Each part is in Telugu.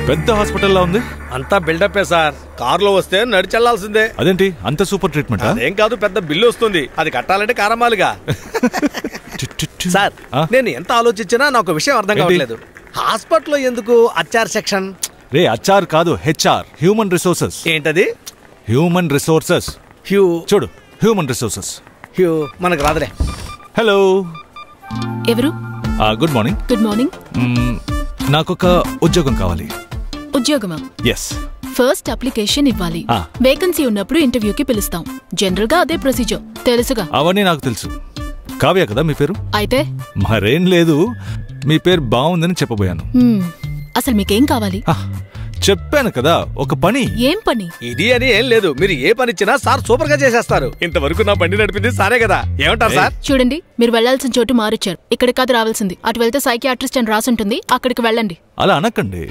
పెద్ద హాస్పిటల్ లా ఉంది. అంతా బిల్డప్ సార్. కారులో వస్తే నడిచెళ్లాల్సిందే. అదేంటి అంత సూపర్ ట్రీట్మెంట్? అదేం కాదు, పెద్ద బిల్లు వస్తుంది, అది కట్టాలంటే కారమాలుగా. సార్ నేను ఎంత ఆలోచించినా నాకు విషయం అర్థం కావట్లేదు. హాస్పిటల్లో ఎందుకు హెచ్ఆర్ సెక్షన్? రే హెచ్ఆర్ కాదు, హెచ్ఆర్, హ్యూమన్ రిసోర్సెస్. ఏంటది? Human resources. చూడు, హ్యూమన్ రిసోర్సెస్. మనకు రాదులే. హలో, ఎవరు? Good morning. Good morning. నాకొక ఉద్యోగం కావాలి. ఉద్యోగమా? ఎస్. ఫస్ట్ అప్లికేషన్ ఇవ్వాలి. వేకెన్సీ ఉన్నప్పుడు ఇంటర్వ్యూకి పిలుస్తాం. జనరల్ గా అదే ప్రొసీజర్, తెలుసుగా? అవన్నీ నాకు తెలుసు. కావ్య కదా మీ పేరు? అయితే మరేం లేదు, మీ పేరు బాగుందని చెప్పబోయాను. అసలు మీకేం కావాలి? చెప్పాను కదా, ఒక పని. ఏం పని? ఇది అని ఏం లేదు, మీరు ఏ పని ఇచ్చినా సార్ సూపర్ గా చేసేస్తారు. ఇంతవరకు నా బండి నడిపింది సారే కదా. ఏమంటారు సార్? చూడండి, మీరు వెళ్లాల్సిన చోటు మారిచ్చారు. ఇక్కడికి కాదు రావాల్సింది. అటు వెళ్తే సైకియాట్రిస్ట్ అని రాసుంటుంది, అక్కడికి వెళ్ళండి. అలా అనకండి,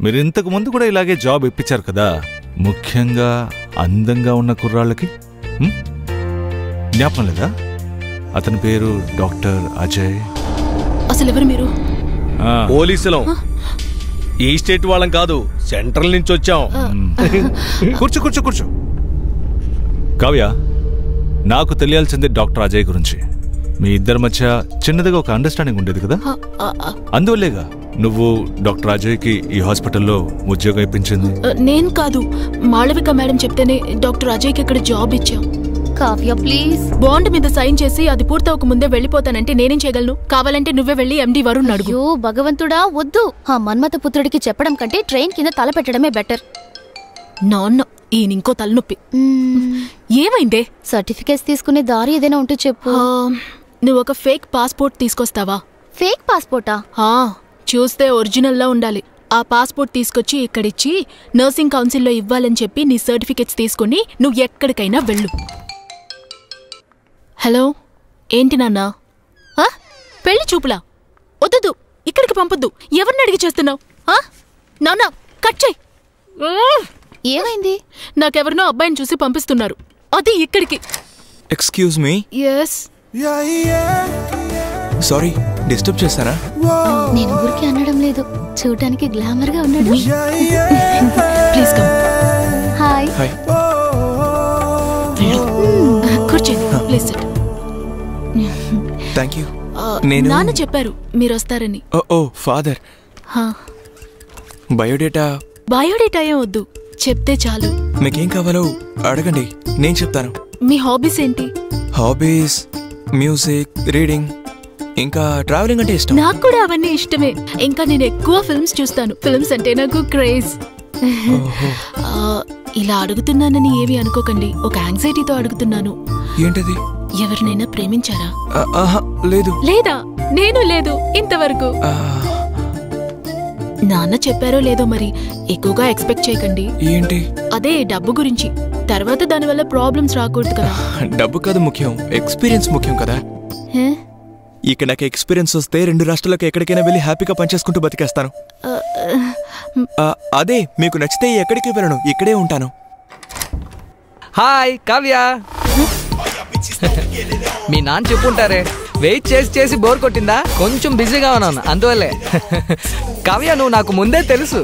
మీరు ఇంతకు ముందు కూడా ఇలాగే జాబ్ ఇప్పించారు కదా, ముఖ్యంగా అందంగా ఉన్న కుర్రాళ్ళకి. జ్ఞాపకం లేదా? అతని పేరు డాక్టర్ అజయ్. అసలు ఎవరు మీరు? పోలీసులం. ఈ స్టేట్ వాళ్ళం కాదు, సెంట్రల్ నుంచి వచ్చాం. కూర్చో కూర్చో కూర్చో. కావ్య, నాకు తెలియాల్సింది డాక్టర్ అజయ్ గురించి. మీ ఇద్దరి మధ్య చిన్నదిగా ఒక అండర్స్టాండింగ్ ఉండేది కదా, అందువల్లేగా నువ్వు డాక్టర్ అజయ్కి ఈ హాస్పిటల్లో ఉద్యోగం ఇప్పించింది. నేను కాదు, మాళవిక మేడం చెప్తేనే డాక్టర్ అజయ్కి ఇక్కడ జాబ్ ఇచ్చాం. కావ్య ప్లీజ్. బాండ్ మీద సైన్ చేసి అది పూర్తవక ముందే వెళ్ళిపోతానంటే నేనేం చేయగలను? కావాలంటే నువ్వే వెళ్ళి ఎండి వరుణ్ అడుగు. అయ్యో భగవంతుడా, వద్దు. ఆ మన్మథ పుత్రుడికి చెప్పడం కంటే ట్రైన్ కింద తల పెట్టడమే బెటర్. నాన్న, ఈయనింకో తలనొప్పి. ఏమైందే? సర్టిఫికేట్స్ తీసుకునే దారి ఏదైనా ఉంటే చెప్పు. నువ్వు ఒక ఫేక్ పాస్పోర్ట్ తీసుకొస్తావా? ఫేక్ పాస్పోర్టా? చూస్తే ఒరిజినల్లా ఉండాలి. ఆ పాస్పోర్ట్ తీసుకొచ్చి ఇక్కడిచ్చి నర్సింగ్ కౌన్సిల్లో ఇవ్వాలని చెప్పి నీ సర్టిఫికేట్స్ తీసుకుని నువ్వు ఎక్కడికైనా వెళ్ళు. హలో, ఏంటి నాన్నా? పెళ్లి చూపులా? వద్దు, ఇక్కడికి పంపొద్దు. ఎవరిని అడిగి చేస్తున్నావు? నాన్న, కట్ చెయ్. ఏమైంది? నాకెవరినో అబ్బాయిని చూసి పంపిస్తున్నారు, అది ఇక్కడికి. Excuse me. Yes. Sorry, disturb చేశారా? నేను ఊరికి అనడం లేదు, చూడటానికి గ్లామర్ గా ఉన్నాడు. Please come. హాయ్. హాయ్. కూర్చోండి, ప్లీజ్ సిట్. Thank you. నాన్న చెప్పారు మీరు వస్తారని. ఓ ఫాదర్. బయోడేటా? బయోడేటా ఏం వద్దు, చెప్తే చాలు. మీకేం కావాలో అడగండి, నేను చెప్తాను. మీ హాబీస్ ఏంటి? హాబీస్ మ్యూజిక్, రీడింగ్, ఇంకా ట్రావెలింగ్ అంటే ఇష్టం. నాకు కూడా అవన్నీ ఇష్టమే. ఇంకా నేను ఎక్కువ ఫిల్మ్స్ చూస్తాను. ఫిల్మ్స్ అంటే నాకు క్రేజ్. ఇలా అడుగుతున్నానని ఏమి అనుకోకండి, ఒక యాంగ్జైటీతో అడుగుతున్నాను. ఏంటది? ఎవరినైనా ప్రేమించారా? లేదు. లేదా? నేను లేదు ఇంతవరకు. నాన్న చెప్పారో లేదో మరి, ఎక్కువగా ఎక్స్పెక్ట్ చేయకండి. ఏంటి? అదే డబ్బు గురించి. తర్వాత దానివల్ల ప్రాబ్లమ్స్ రాకూడదు కదా. డబ్బు కాదు ముఖ్యం, ఎక్స్పీరియన్స్ ముఖ్యం కదా. ఇక నాకు ఎక్స్పీరియన్స్ వస్తే 2 రాష్ట్రాలకు ఎక్కడికైనా వెళ్ళి హ్యాపీగా పనిచేసుకుంటూ బతికేస్తాను. అదే మీకు నచ్చితే ఎక్కడికి వెళ్ళను, ఇక్కడే ఉంటాను. హాయ్ కావ్య. మీ నాన్న చెప్పుంటారే, వెయిట్ చేసి చేసి బోర్ కొట్టిందా? కొంచెం బిజీగా ఉన్నాను అందువల్లే. కావ్య, నువ్వు నాకు ముందే తెలుసు.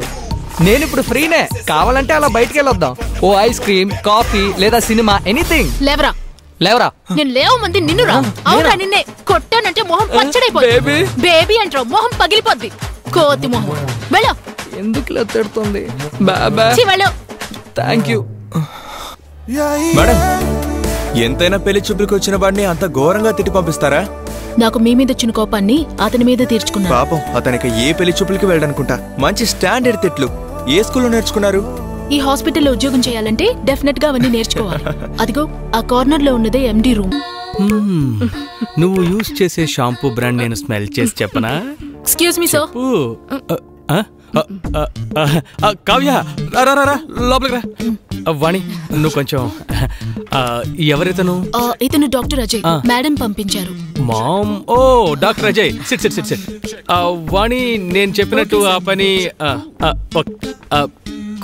నేను ఇప్పుడు ఫ్రీనే, కావాలంటే అలా బయటికి వెళ్ళొద్దాం. ఓ ఐస్ క్రీమ్, కాఫీ లేదా సినిమా, ఎనీథింగ్. లేవరా లేవరా? నేను లేవమంది నిన్ను రా. అవునా, నిన్నే కొట్టానంటే మొహం పచ్చడైపోద్ది. బేబీ అంటావు, మొహం పగిలిపోద్ది. కోతి మొహం. వెళ్ళు. ఎందుకు ఇలా తిడుతుంది? Thank you madam. ఎంతైనా పెళ్లి చూపులకు వచ్చిన వాడిని అంత ఘోరంగా తిట్టి పంపిస్తారా? నాకు మీ మీద వచ్చిన కోపాన్ని అతని మీద తీర్చుకున్నా. పాపం, అతనికి ఏ పెళ్లి చూపులకి వెళ్ళడనుకుంటా. మంచి స్టాండర్డ్ తిట్లు. ఏ స్కూల్లో నేర్చుకున్నారు? ఈ హాస్పిటల్లో ఉద్యోగం చేయాలంటే డెఫినెట్ గా అవన్నీ నేర్చుకోవాలి. అదిగో ఆ కార్నర్ లో ఉన్నదే ఎండి రూమ్. నువ్వు యూజ్ చేసే షాంపూ బ్రాండ్ నేను స్మెల్ చేసి చెప్పనా? Excuse me sir. కావ్య, లోపలికి రా. వాణి, నువ్వు కొంచెం. ఎవరితను? ఇతను డాక్టర్ అజయ్, మేడం పంపించారు. Ma'am. Oh doctor Ajay, sit sit sit sit. Vani, నేను చెప్పినట్టు ఆ పని.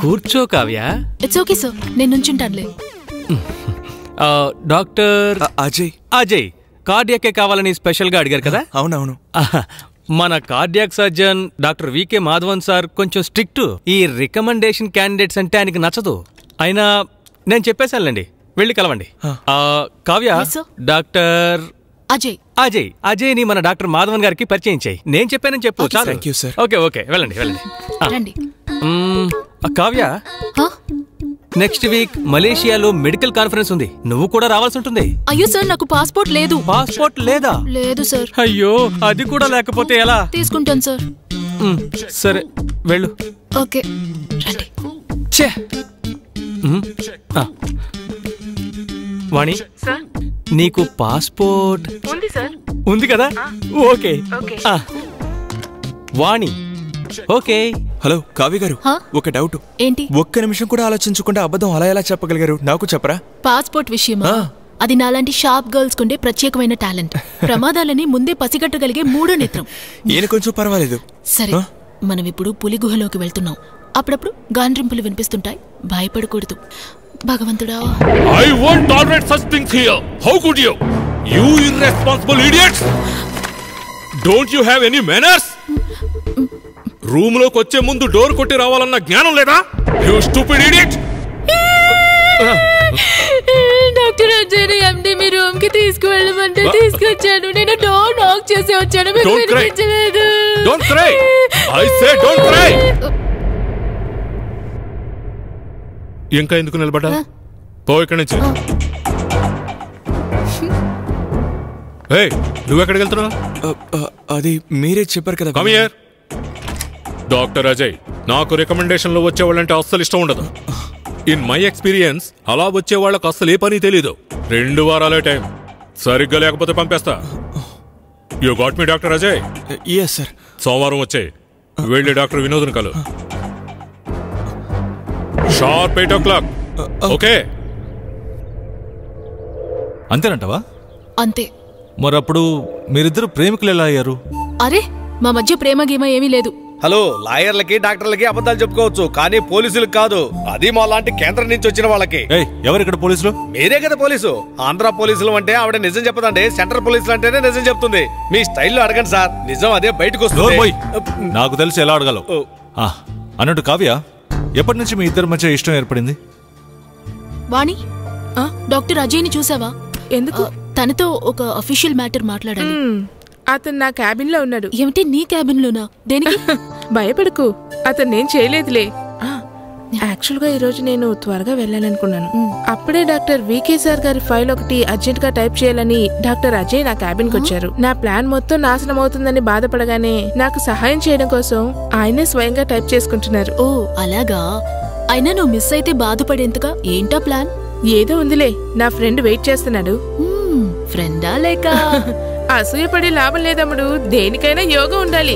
కూర్చో కావ్య. ఇట్స్ ఓకే సార్, నేను నుంచుంటానులే. డాక్టర్ అజయ్. అజయ్ కార్డియాకే కావాలని స్పెషల్ గా అడిగారు కదా? అవునవును. మన cardiac surgeon doctor VK Madhavan sir కొంచెం స్ట్రిక్ట్. ఈ రికమెండేషన్ క్యాండిడేట్స్ అంటే ఆయనకి నచ్చదు. అయినా నేను చెప్పేశానులేండి, వెళ్ళి కలవండి. కావ్య, డాక్టర్ అజయ్ ని మన డాక్టర్ మాధవన్ గారికి పరిచయం చేయి. నేను చెప్పానని చెప్పు. ఓకే ఓకే, వెళ్ళండి. కావ్య, నెక్స్ట్ వీక్ మలేషియాలో మెడికల్ కాన్ఫరెన్స్ ఉంది, నువ్వు కూడా రావాల్సి ఉంటుంది. అయ్యో సార్, నాకు పాస్పోర్ట్ లేదు. పాస్పోర్ట్ లేదా? లేదు సార్. అయ్యో, అది కూడా లేకపోతే ఎలా? తీసుకుంటాను సార్. సరే వెళ్ళు. ఓకే రండి. వాణి, నీకు పాస్పోర్ట్ ఉంది కదా? ఓకే. వాణి, ఓకే. హలో కావ్య గారు, ఒక డౌట్. ఏంటి? ఒక్క నిమిషం కూడా ఆలోచించకుండా అబద్ధం అలా ఎలా చెప్పగలిగారు? నాకు చెప్పరా? పాస్పోర్ట్ విషయమా? అది నాలాంటి షార్ప్ గర్ల్స్ కుండే ప్రత్యేకమైన టాలెంట్. ప్రమాదాలని ముందే పసిగట్టగలిగే మూడో నేత్రం. ఈయన కొంచెం పర్వాలేదు. సరే, మనం ఇప్పుడు పులి గుహలోకి వెళ్తున్నాం. అప్పుడప్పుడు గాండ్రింపులు వినిపిస్తుంటాయి, భయపడకూడదు. భగవంతుడా, I won't tolerate such things here. How could you? You irresponsible idiots! Don't you have any manners? Room లోకి వచ్చే ముందు డోర్ కొట్టి రావాలన్న జ్ఞానం లేదా? You stupid idiot! Doctor Ajay MD me room కి తీసుకువెళ్ళమంటే తీసుకొచ్చాను. నేను డోర్ నాక్ చేసి వచ్చాను. మీరు వినిపించలేదు. Don't cry. I say don't cry. ఇంకా ఎందుకు నిలబడ్డా? పో ఇక్కడి నుంచి. నువ్వెక్కడికి వెళ్తున్నావు? అది మీరే చెప్పారు కదా. Come here. డాక్టర్ అజయ్, నాకు రికమెండేషన్ లో వచ్చేవాళ్ళంటే అస్సలు ఇష్టం ఉండదు. ఇన్ మై ఎక్స్పీరియన్స్ అలా వచ్చే వాళ్ళకి అస్సలు ఏ పని తెలీదు. 2 వారాలే టైం, సరిగ్గా లేకపోతే పంపేస్తా. You got me doctor Ajay? yes sir. సోమవారం వచ్చే వెళ్ళి డాక్టర్ వినోద్ కలు. Sharp 8 o'clock. ఓకే? అంతేనంటవా? అంతే. మరప్పుడు మీరిద్దరు ప్రేమికులు ఎలా అయ్యారు? అరే, మా మధ్య ప్రేమ గీమ ఏమీ లేదు. హలో, లాయర్లకి డాక్టర్లకి అబద్ధాలు చెప్పుకోవచ్చు, కానీ పోలీసులకు కాదు. అది మా లాంటి కేంద్రం నుంచి వచ్చిన వాళ్ళకి. ఎవరు ఇక్కడ పోలీసులు? మీరే కదా పోలీసు. ఆంధ్ర పోలీసులు అంటే ఆవిడ నిజం చెప్పదండి, సెంట్రల్ పోలీసులు అంటేనే నిజం చెప్తుంది. మీ స్టైల్లో అడగండి సార్, నిజం అదే బయటకు వస్తుంది. నాకు తెలిసి ఎలా అడగాలో. అన్నట్టు కావ్య, ఎప్పటి నుంచి మీ ఇద్దరి మధ్య ఇష్టం ఏర్పడింది? వాణి, డాక్టర్ అజయ్ ని చూసావా? ఎందుకు? తనతో ఒక అఫీషియల్ మ్యాటర్ మాట్లాడాలి. అతను నా క్యాబిన్ లో ఉన్నాడు. ఏమిటి, నీ క్యాబిన్ లోనా? దేనికి? భయపడకు, అతను నేను చేయలేదులే. యాక్చువల్ గా ఈ రోజు నేను త్వరగా వెళ్ళాలనుకున్నాను. అప్పుడే డాక్టర్ వికే సార్ గారి ఫైల్ ఒకటి అర్జెంట్ గా టైప్ చేయాలని డాక్టర్ అజయ్ నా క్యాబిన్ కు వచ్చారు. నా ప్లాన్ మొత్తం నాశనం అవుతుందని బాధపడగానే నాకు సహాయం చేయడం కోసం ఆయనే స్వయంగా టైప్ చేసుకుంటున్నారు. ఓ అలాగా. అయినా నువ్వు మిస్ అయితే బాధపడేంతగా ఏంటా ప్లాన్? ఏదో ఉందిలే, నా ఫ్రెండ్ వెయిట్ చేస్తున్నాడు. ఫ్రెండా లేక? అసూయపడే లాభం లేదమ్ముడు, దేనికైనా యోగం ఉండాలి.